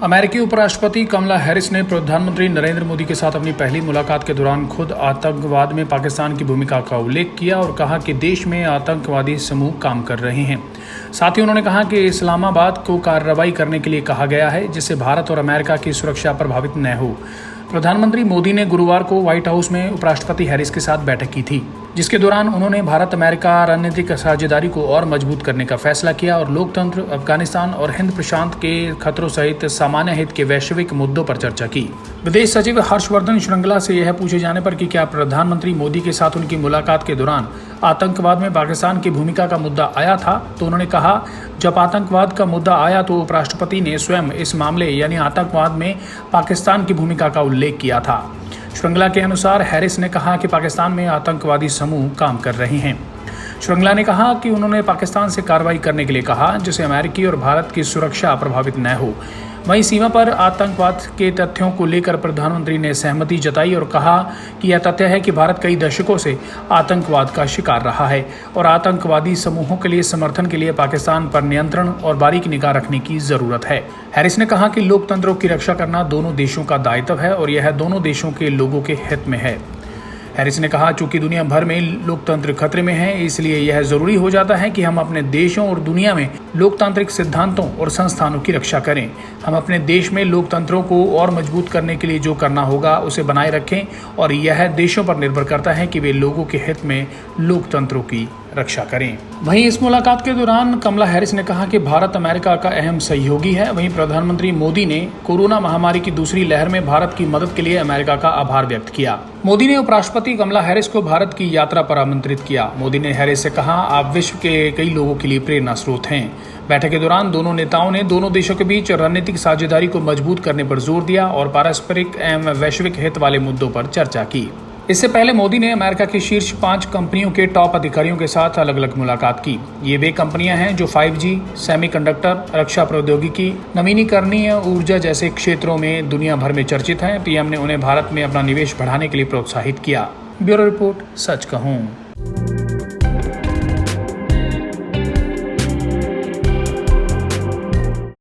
अमेरिकी उपराष्ट्रपति कमला हैरिस ने प्रधानमंत्री नरेंद्र मोदी के साथ अपनी पहली मुलाकात के दौरान खुद आतंकवाद में पाकिस्तान की भूमिका का उल्लेख किया और कहा कि देश में आतंकवादी समूह काम कर रहे हैं। साथ ही उन्होंने कहा कि इस्लामाबाद को कार्रवाई करने के लिए कहा गया है जिससे भारत और अमेरिका की सुरक्षा प्रभावित न हो। प्रधानमंत्री मोदी ने गुरुवार को व्हाइट हाउस में उपराष्ट्रपति हैरिस के साथ बैठक की थी, जिसके दौरान उन्होंने भारत अमेरिका रणनीतिक साझेदारी को और मजबूत करने का फैसला किया और लोकतंत्र, अफगानिस्तान और हिंद प्रशांत के खतरों सहित सामान्य हित के वैश्विक मुद्दों पर चर्चा की। विदेश सचिव हर्षवर्धन श्रृंगला से यह पूछे जाने पर कि क्या प्रधानमंत्री मोदी के साथ उनकी मुलाकात के दौरान आतंकवाद में पाकिस्तान की भूमिका का मुद्दा आया था, तो उन्होंने कहा, जब आतंकवाद का मुद्दा आया तो उपराष्ट्रपति ने स्वयं इस मामले यानी आतंकवाद में पाकिस्तान की भूमिका का उल्लेख किया था। श्रृंगला के अनुसार हैरिस ने कहा कि पाकिस्तान में आतंकवादी समूह काम कर रहे हैं। श्रृंगला ने कहा कि उन्होंने पाकिस्तान से कार्रवाई करने के लिए कहा जिससे अमेरिकी और भारत की सुरक्षा प्रभावित न हो। वहीं सीमा पर आतंकवाद के तथ्यों को लेकर प्रधानमंत्री ने सहमति जताई और कहा कि यह तथ्य है कि भारत कई दशकों से आतंकवाद का शिकार रहा है और आतंकवादी समूहों के लिए समर्थन के लिए पाकिस्तान पर नियंत्रण और बारीक निगाह रखने की जरूरत है। हैरिस ने कहा कि लोकतंत्रों की रक्षा करना दोनों देशों का दायित्व है और यह दोनों देशों के लोगों के हित में है। हैरिस ने कहा, चूंकि दुनिया भर में लोकतंत्र खतरे में है, इसलिए यह जरूरी हो जाता है कि हम अपने देशों और दुनिया में लोकतांत्रिक सिद्धांतों और संस्थानों की रक्षा करें। हम अपने देश में लोकतंत्रों को और मजबूत करने के लिए जो करना होगा उसे बनाए रखें और यह देशों पर निर्भर करता है कि वे लोगों के हित में लोकतंत्रों की रक्षा करें। वहीं इस मुलाकात के दौरान कमला हैरिस ने कहा कि भारत अमेरिका का अहम सहयोगी है। वहीं प्रधानमंत्री मोदी ने कोरोना महामारी की दूसरी लहर में भारत की मदद के लिए अमेरिका का आभार व्यक्त किया। मोदी ने उपराष्ट्रपति कमला हैरिस को भारत की यात्रा पर आमंत्रित किया। मोदी ने हैरिस से कहा, आप विश्व के कई लोगों के लिए प्रेरणा स्रोत हैं। बैठक के दौरान दोनों नेताओं ने दोनों देशों के बीच रणनीतिक साझेदारी को मजबूत करने पर जोर दिया और पारस्परिक एवं वैश्विक हित वाले मुद्दों पर चर्चा की। इससे पहले मोदी ने अमेरिका की शीर्ष 5 कंपनियों के टॉप अधिकारियों के साथ अलग अलग मुलाकात की। ये वे कंपनियां हैं जो 5G, सेमीकंडक्टर, रक्षा प्रौद्योगिकी, नवीनीकरणीय ऊर्जा जैसे क्षेत्रों में दुनिया भर में चर्चित हैं। पीएम ने उन्हें भारत में अपना निवेश बढ़ाने के लिए प्रोत्साहित किया। ब्यूरो रिपोर्ट, सच कहूं।